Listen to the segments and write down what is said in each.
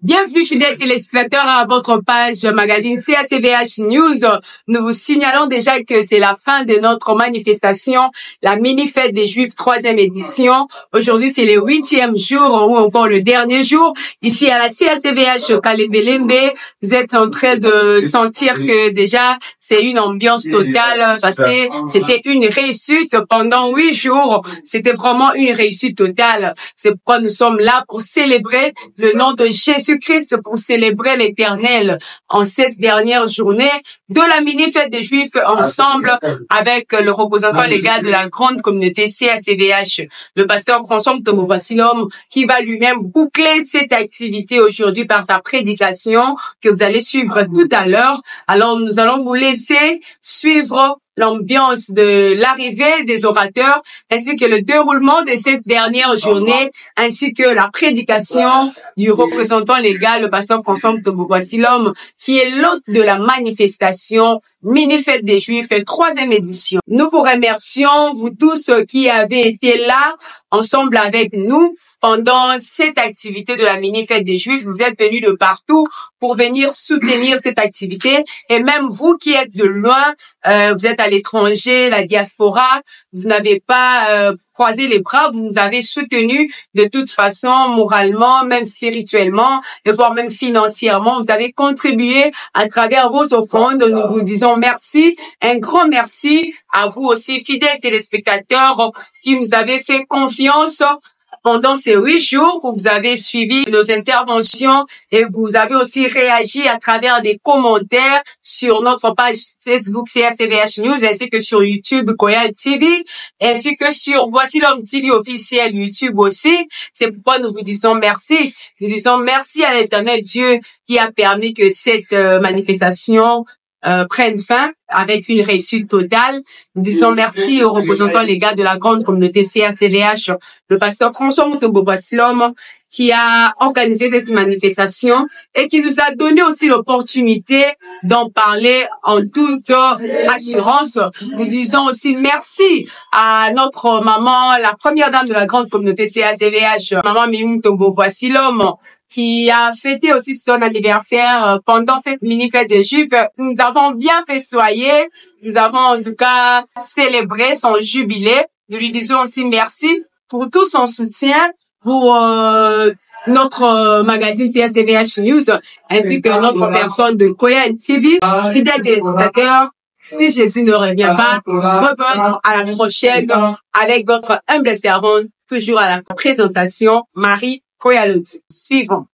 Bienvenue, fidèles téléspectateurs, à votre page magazine CACVH News. Nous vous signalons déjà que c'est la fin de notre manifestation, la mini-fête des Juifs 3e édition. Aujourd'hui, c'est le 8e jour ou encore le dernier jour. Ici à la CACVH Kalembelembe, vous êtes en train de sentir que déjà, c'est une ambiance totale parce que c'était une réussite pendant 8 jours. C'était vraiment une réussite totale. C'est pourquoi nous sommes là pour célébrer le nom de Jésus-Christ, pour célébrer l'Éternel en cette dernière journée de la mini-fête des Juifs ensemble avec le représentant légal de la grande communauté CACVH, le pasteur François Mtombo Vassilom, qui va lui-même boucler cette activité aujourd'hui par sa prédication que vous allez suivre tout à l'heure. Alors, nous allons vous laisser suivre l'ambiance de l'arrivée des orateurs, ainsi que le déroulement de cette dernière journée, ainsi que la prédication du représentant légal, le pasteur François Mtombo Vassilom, qui est l'hôte de la manifestation mini-fête des Juifs, 3e édition. Nous vous remercions, vous tous qui avez été là, ensemble avec nous, pendant cette activité de la mini-fête des Juifs. Vous êtes venus de partout pour venir soutenir cette activité. Et même vous qui êtes de loin, vous êtes à l'étranger, la diaspora, vous n'avez pas croisé les bras, vous nous avez soutenus de toute façon, moralement, même spirituellement, et voire même financièrement. Vous avez contribué à travers vos offrandes. Nous vous disons merci, un grand merci à vous aussi, fidèles téléspectateurs, qui nous avez fait confiance pendant ces 8 jours où vous avez suivi nos interventions et vous avez aussi réagi à travers des commentaires sur notre page Facebook CACVH News, ainsi que sur YouTube Koyal TV, ainsi que sur Vassilom TV officiel YouTube aussi. C'est pourquoi nous vous disons merci. Nous disons merci à l'Éternel Dieu qui a permis que cette manifestation prenne fin avec une réussite totale. Nous disons merci aux représentants légaux de la grande communauté CACVH, le pasteur François Mtombo Vassilom, qui a organisé cette manifestation et qui nous a donné aussi l'opportunité d'en parler en toute assurance. Nous disons aussi merci à notre maman, la première dame de la grande communauté CACVH, maman Mimi Mtombo Vassilom, qui a fêté aussi son anniversaire pendant cette mini-fête des Juifs. Nous avons bien festoyé, nous avons en tout cas célébré son jubilé. Nous lui disons aussi merci pour tout son soutien pour notre magazine CACVH News, ainsi que notre personne de Koyal TV, fidèle des spectateurs. Si Jésus ne revient pas, revenons à la prochaine avec votre humble servante, toujours à la présentation, Marie Koyal. Suivons.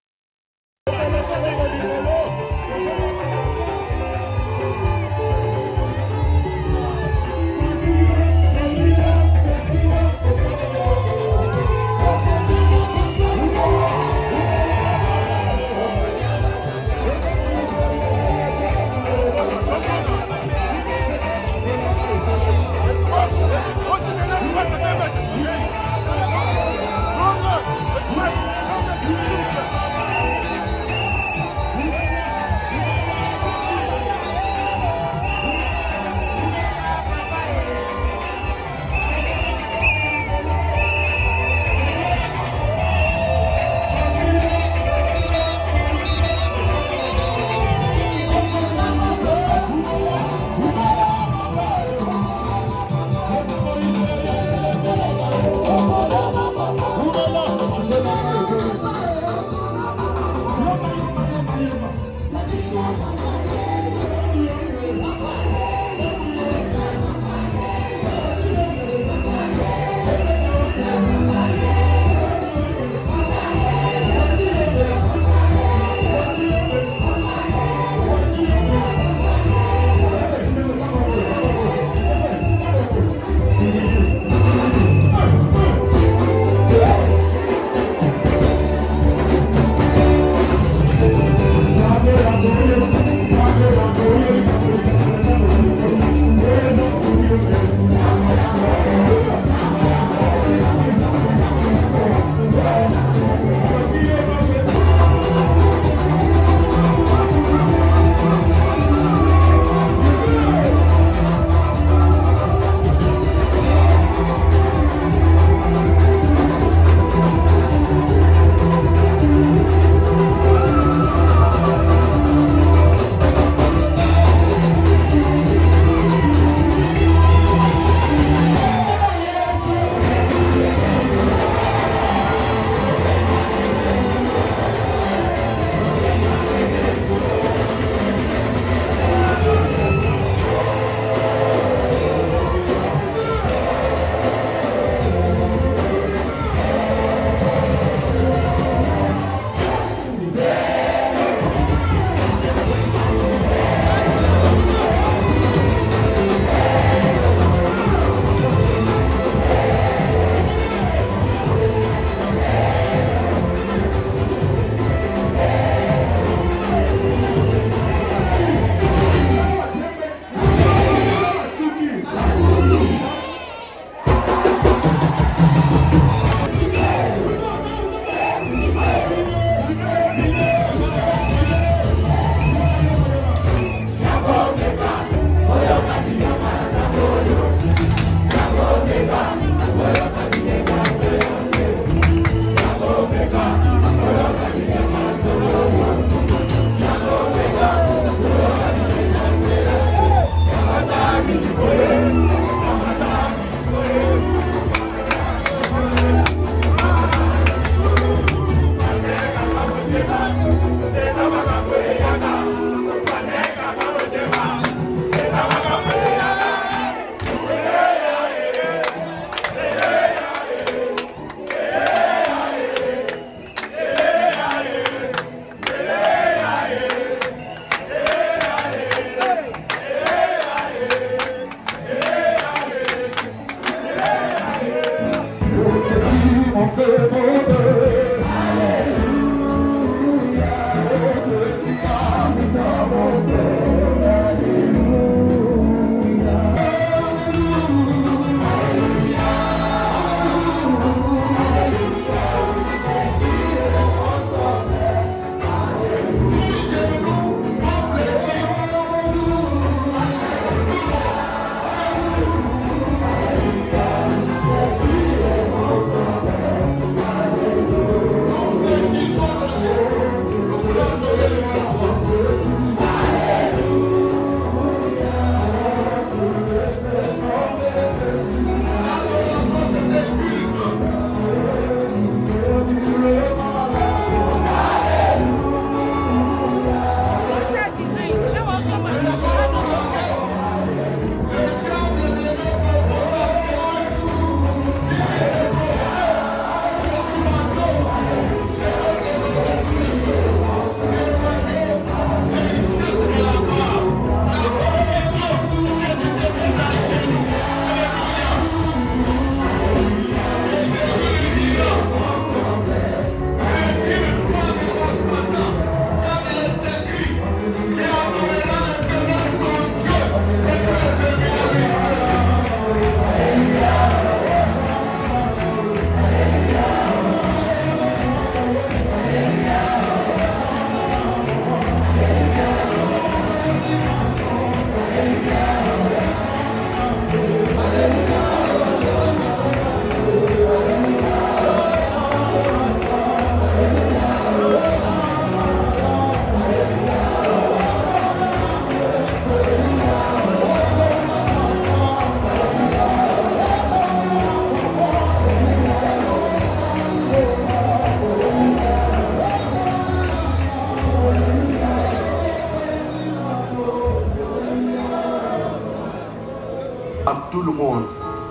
À tout le monde,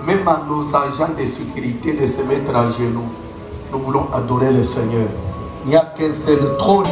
même à nos agents de sécurité, de se mettre à genoux. Nous voulons adorer le Seigneur. Il n'y a qu'un seul trône.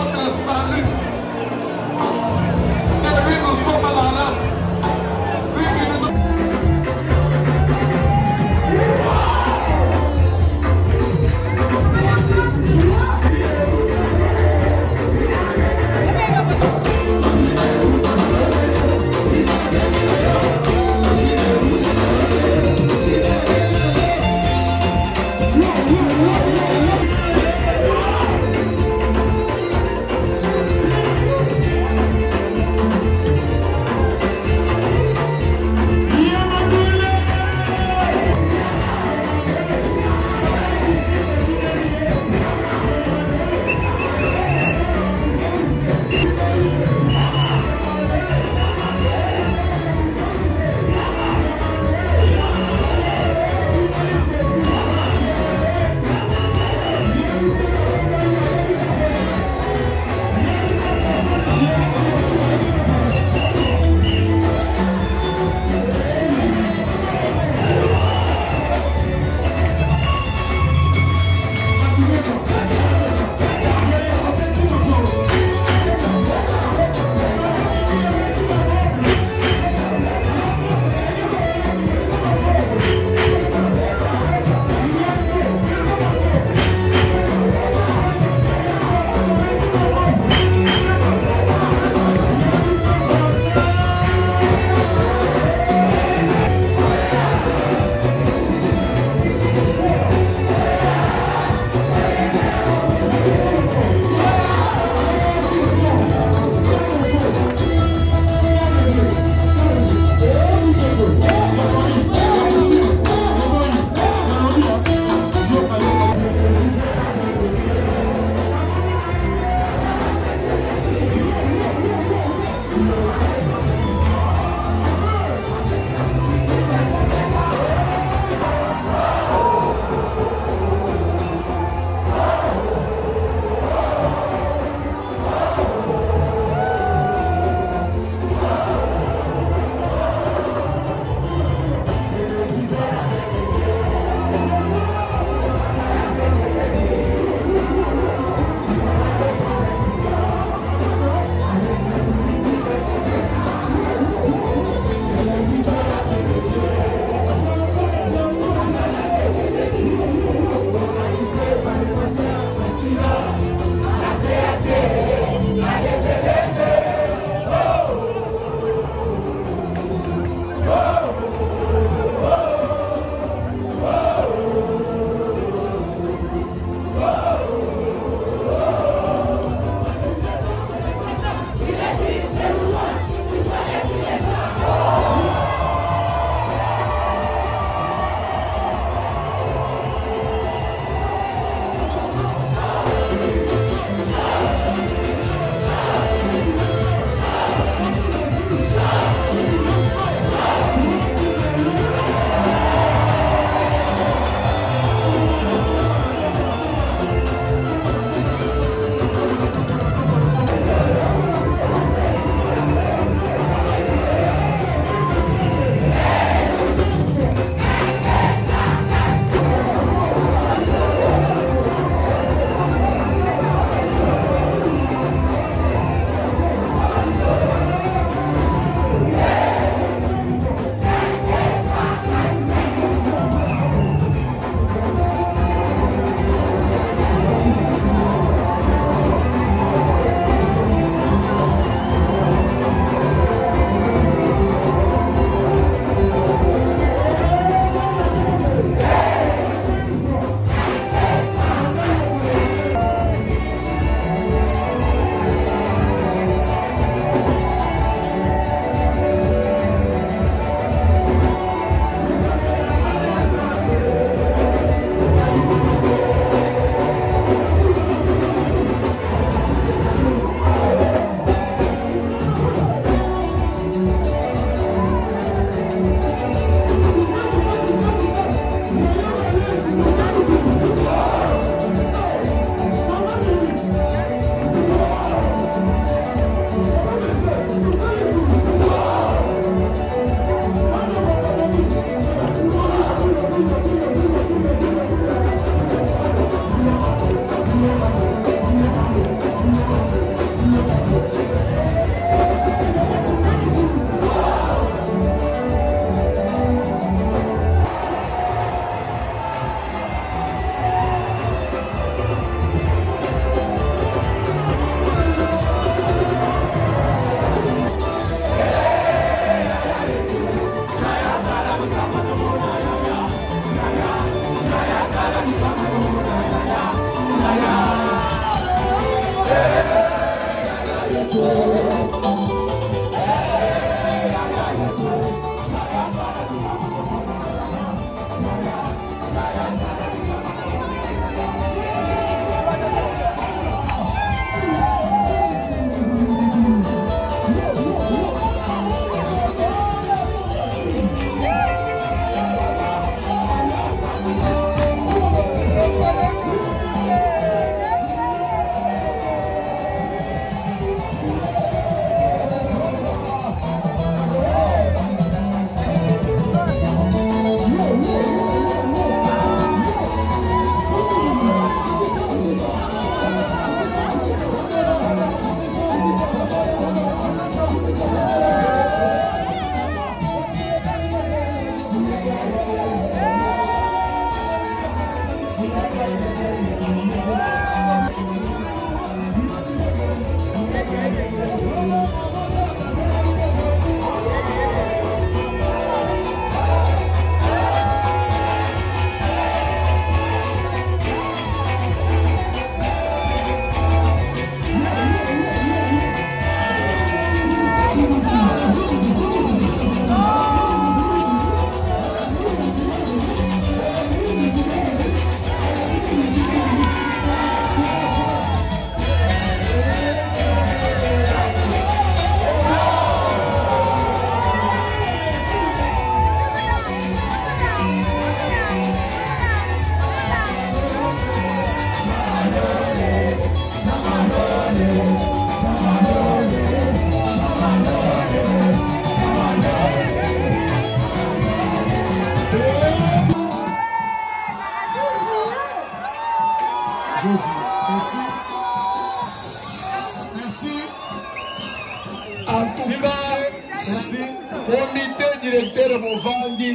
Comité directeur Movandi,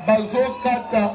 Balzo Kata.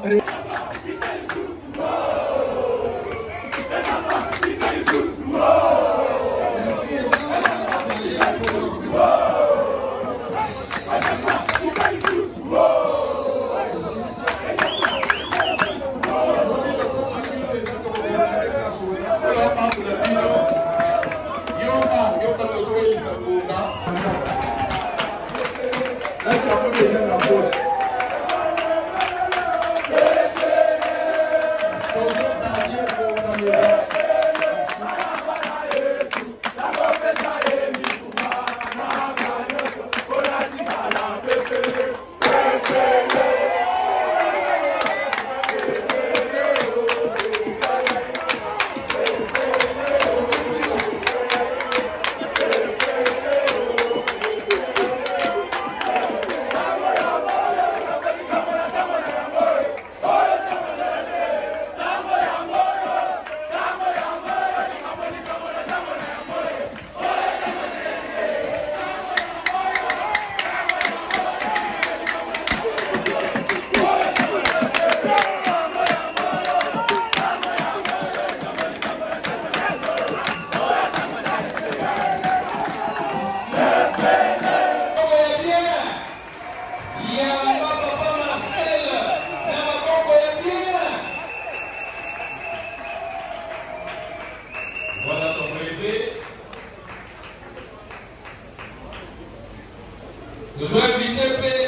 Nous avons invité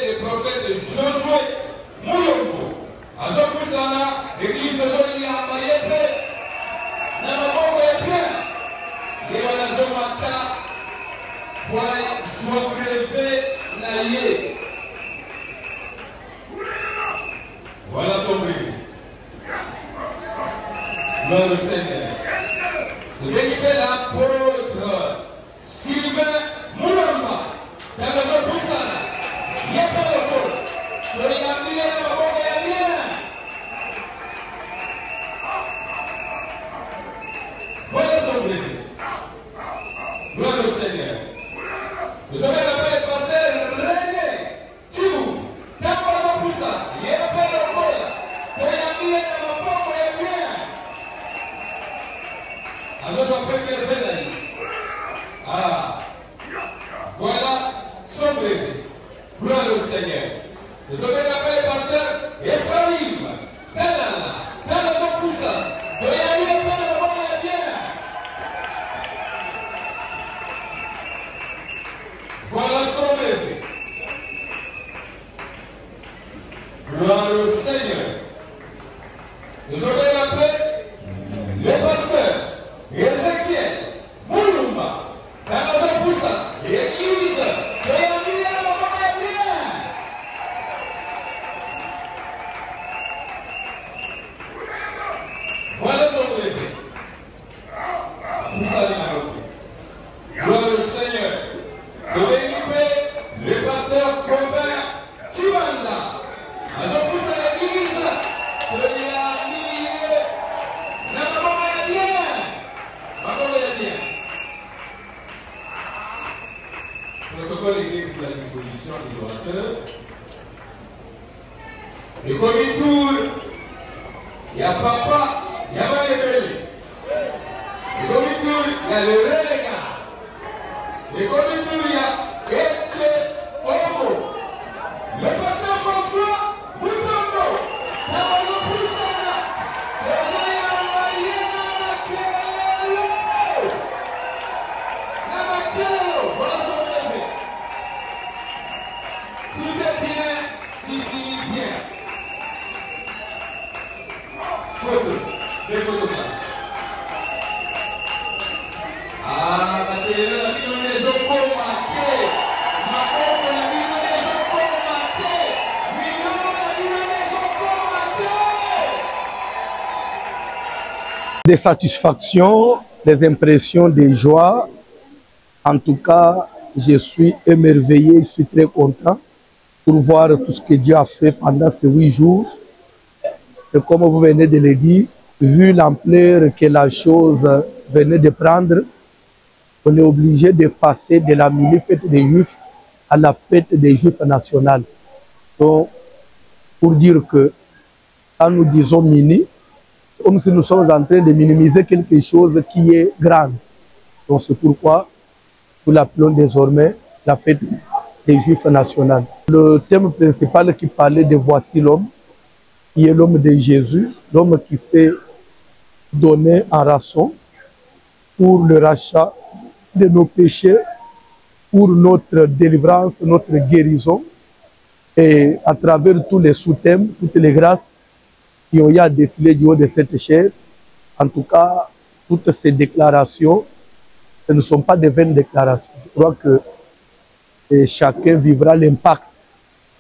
le prophète Josué Mouyongo. À ce moment-là, l'église de Zoli a maillé, Namabongo est bien. Et on a Zomaka pour soit brevet naïe. Voilà son brevet. Gloire au Seigneur. Nous avons invité l'apôtre Sylvain Moulamba. Dans le zone Poussana, il n'y a pas de faux. Il y a bien, il y a bien. Voilà son brevet. Gloire au Seigneur. Nous avons appelé le pasteur René Tibou. Dans le zone Poussana, il n'y a pas de faux. Il y a bien, il y a bien. Alors, on peut faire ça. Ah. Voilà son brevet. Gloire au Seigneur. Nous avons appelé le pasteur Ephraim. Talana. Dans la zone poussante. Il y a bien, bien. protocole était mis à la disposition des orateurs. Et comme il tourne, il y a papa, il y a Malébélé. Et comme il tourne, il y a le Réléga. Et comme il tourne, il y a Etche Omo. Le pasteur François Moutondo. Tabayo Poussana. Le Mayena Makelo. Namakelo. Voilà son bébé. Tout est bien, ici bien. Photo. Des photos là. Ah, la télé, la vie, on est au commaté. Ma pauvre, la vie, on est au commaté. Million, la vie, on est au commaté. Des satisfactions, des impressions, des joies. En tout cas, je suis émerveillé, je suis très content pour voir tout ce que Dieu a fait pendant ces 8 jours. C'est comme vous venez de le dire, vu l'ampleur que la chose venait de prendre, on est obligé de passer de la mini-fête des Juifs à la fête des Juifs nationale. Donc, pour dire que quand nous disons mini, comme si nous sommes en train de minimiser quelque chose qui est grand. Donc c'est pourquoi nous l'appelons désormais la fête des Juifs nationale. Le thème principal qui parlait de Voici l'homme, qui est l'homme de Jésus, l'homme qui s'est donné en rançon pour le rachat de nos péchés, pour notre délivrance, notre guérison, et à travers tous les sous-thèmes, toutes les grâces qui ont eu à défiler du haut de cette chair. En tout cas, toutes ces déclarations, ce ne sont pas des vaines déclarations. Je crois que chacun vivra l'impact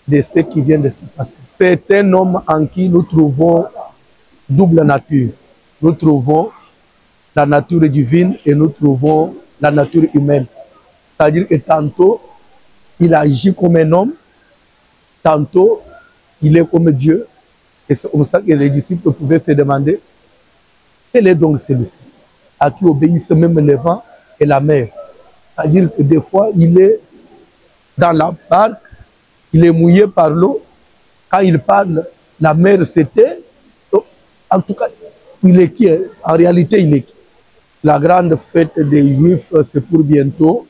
de ce qui vient de se passer. C'est un homme en qui nous trouvons double nature. Nous trouvons la nature divine et nous trouvons la nature humaine. C'est-à-dire que tantôt, il agit comme un homme, tantôt, il est comme Dieu. Et c'est comme ça que les disciples pouvaient se demander, quel est donc celui-ci, à qui obéissent même le vent et la mer. C'est-à-dire que des fois, il est dans la barque, il est mouillé par l'eau. Quand il parle, la mer s'était. En tout cas, il est qui? En réalité, il est qui? La grande fête des Juifs, c'est pour bientôt,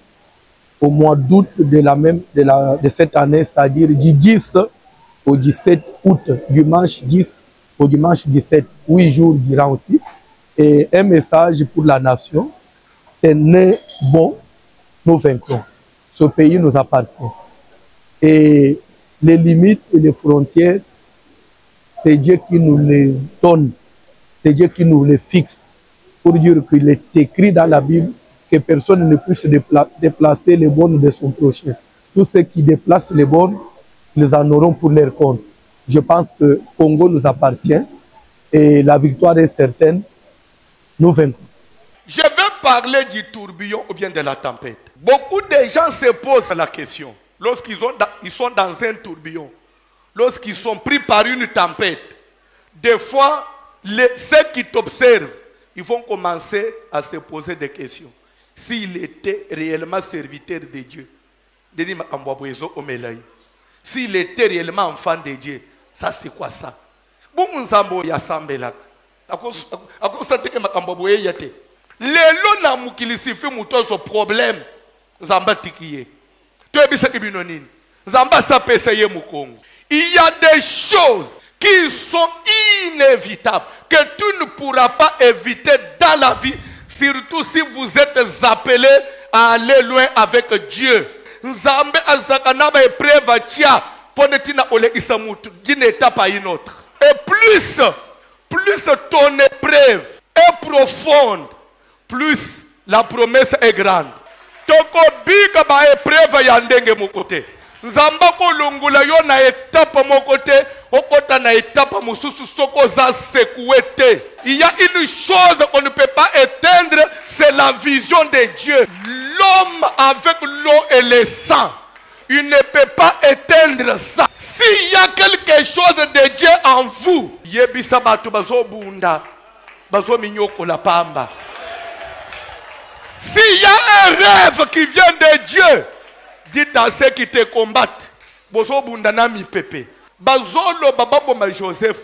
au mois d'août de cette année, c'est-à-dire du 10 au 17 août, dimanche 10 au dimanche 17, 8 jours durant aussi. Et un message pour la nation, est né bon, nous vaincrons. Ce pays nous appartient. Et les limites et les frontières, c'est Dieu qui nous les donne, c'est Dieu qui nous les fixe. Pour dire qu'il est écrit dans la Bible que personne ne puisse déplacer les bornes de son prochain. Tous ceux qui déplacent les bornes, ils en auront pour leur compte. Je pense que le Congo nous appartient et la victoire est certaine. Nous vaincrons. Je vais parler du tourbillon ou bien de la tempête. Beaucoup de gens se posent la question lorsqu'ils sont dans un tourbillon, lorsqu'ils sont pris par une tempête. Des fois, ceux qui t'observent, ils vont commencer à se poser des questions. S'il était réellement serviteur de Dieu, s'il était réellement enfant de Dieu, ça c'est quoi ça? Lelo na mukilisifi mutozo problème Zamba tikiye. Zamba sapesa ye mukongo. Il y a des choses qui sont inévitables que tu ne pourras pas éviter dans la vie, surtout si vous êtes appelé à aller loin avec Dieu. Nzambe azakanaba epreva tia ponetina ole isamutu d'une étape à une autre. Et plus ton épreuve est profonde, plus la promesse est grande. Toko biga ba épreuve ya ndenge mokote. Nzamba ko lungula yo na étape mokote, okota na étape mususu soko za sekouete. Il y a une chose qu'on ne peut pas éteindre, c'est la vision de Dieu. L'homme avec l'eau et le sang, il ne peut pas éteindre ça. S'il y a quelque chose de Dieu en vous, yebisa batu bazo bunda, bazo minyoko la pamba. S'il y a un rêve qui vient de Dieu, Dites à ceux qui te combattent, bozo bundana mi pepe. Bazolo bababo Joseph.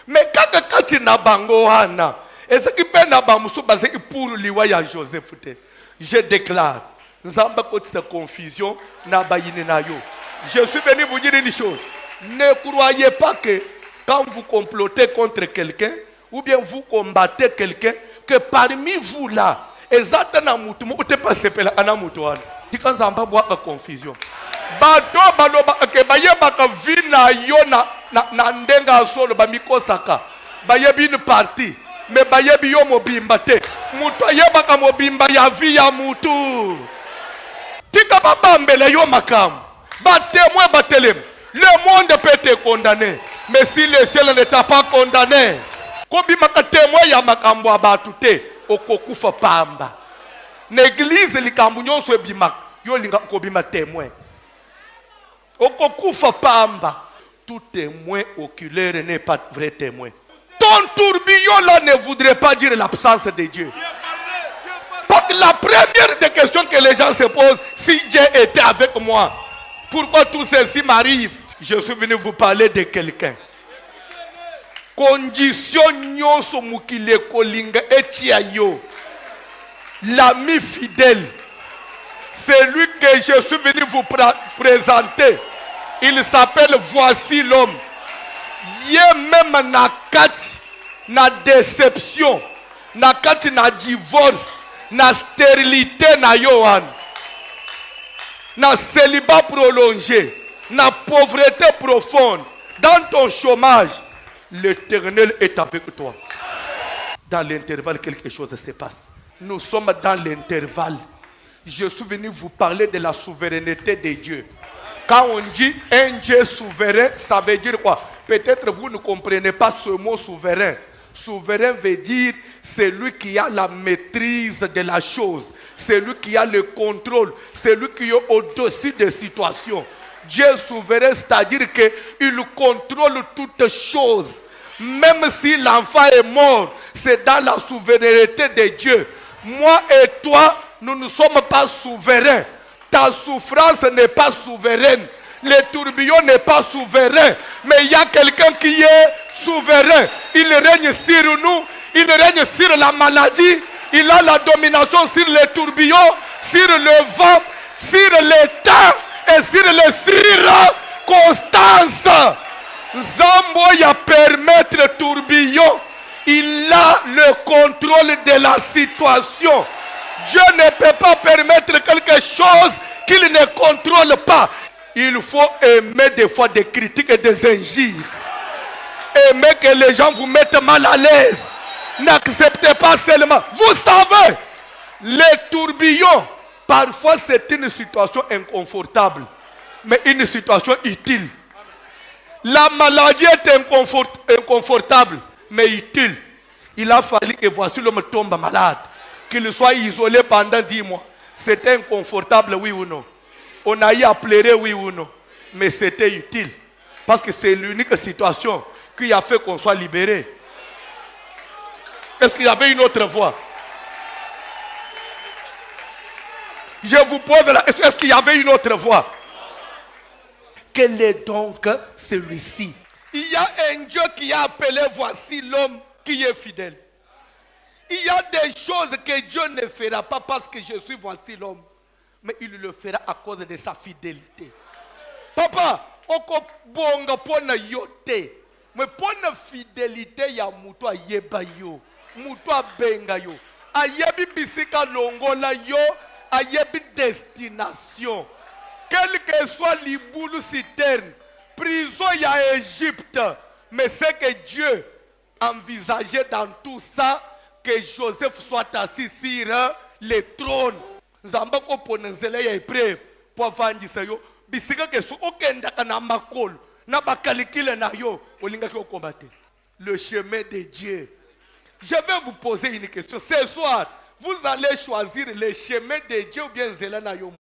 Mais quand tu n'as bango hana, et ce qui peine à bamusu basé pour liwaya Joseph te. Je déclare, nzamba kote cette confusion na bayine na yo. Je suis venu vous dire une chose. Ne croyez pas que quand vous complotez contre quelqu'un, ou bien vous combattez quelqu'un, que parmi vous là, exactement mutu mo te pas sepela ana mutuana. Dika nzamba boa confusion. Bato baloba ke bayeba ka vina yo na ndenga solo ba mikosaka. Bayebi une partie, mais bayebi yo mobimba te. Mutu ayeba ka mobimba ya vi ya mutu. Tika babambele yo makam. Ba témoin ba telem. Le monde peut te condamner, mais si le ciel ne t'a pas condamné, kobima ka témoin ya makambo abatu te, okokufa pamba. L'église likambo nyonso ebima yo linga kobima témoin. Okokufa pamba. Tout témoin oculaire n'est pas vrai témoin. Ton tourbillon là ne voudrait pas dire l'absence de Dieu. Parce que la première des questions que les gens se posent, si Dieu était avec moi, pourquoi tout ceci m'arrive? Je suis venu vous parler de quelqu'un. Condition nyonso mukile kolinga etia yo. L'ami fidèle. C'est lui que je suis venu vous présenter. Il s'appelle Voici l'homme. Yé même na kati, na déception, na kati na divorce, na stérilité na yohan, na célibat prolongé, na pauvreté profonde, dans ton chômage, l'Éternel est avec toi. Dans l'intervalle, quelque chose se passe. Nous sommes dans l'intervalle. Je suis venu vous parler de la souveraineté de Dieu. Quand on dit un Dieu souverain, ça veut dire quoi? Peut-être vous ne comprenez pas ce mot souverain. Souverain veut dire celui qui a la maîtrise de la chose, celui qui a le contrôle, celui qui est au-dessus des situations. Dieu est souverain, c'est-à-dire qu'il contrôle toutes choses. Même si l'enfant est mort, c'est dans la souveraineté de Dieu. Moi et toi, nous ne sommes pas souverains. Ta souffrance n'est pas souveraine. Le tourbillon n'est pas souverain. Mais il y a quelqu'un qui est souverain. Il règne sur nous. Il règne sur la maladie. Il a la domination sur les tourbillons, sur le vent, sur les temps et sur les circonstances. Zambo ya permettre le tourbillon. Il a le contrôle de la situation. Dieu ne peut pas permettre quelque chose qu'il ne contrôle pas. Il faut aimer des fois des critiques et des injures. Aimer que les gens vous mettent mal à l'aise. N'acceptez pas seulement. Vous savez, les tourbillons, parfois c'est une situation inconfortable, mais une situation utile. La maladie est inconfortable, mais utile. Il a fallu que voici l'homme tombe malade, qu'il soit isolé pendant 10 mois. C'était inconfortable, oui ou non? On a eu à pleurer, oui ou non? Mais c'était utile. Parce que c'est l'unique situation qui a fait qu'on soit libéré. Est-ce qu'il y avait une autre voie? Je vous pose la question, est-ce qu'il y avait une autre voie? Quel est donc celui-ci? Il y a un Dieu qui a appelé voici l'homme qui est fidèle. Il y a des choses que Dieu ne fera pas parce que je suis voici l'homme. Mais il le fera à cause de sa fidélité. Papa, oko bonga pona yote. Mais pona fidélité ya muto ayeba yo. Muto abenga yo. Ayebi bisika longola yo. Ayebi destination. Quel que soit l'Iboulou citerne, prison ya Égypte. Mais c'est que Dieu envisageait dans tout ça que Joseph soit assis sur le trône. Nzamba ko ponenzele ya épreuve pour vandisa yo bisika ke so okenda kana makolo na bakalikile na yo olinga ki combattre le chemin de Dieu. Je vais vous poser une question ce soir. Vous allez choisir le chemin de Dieu ou bien zela na yo?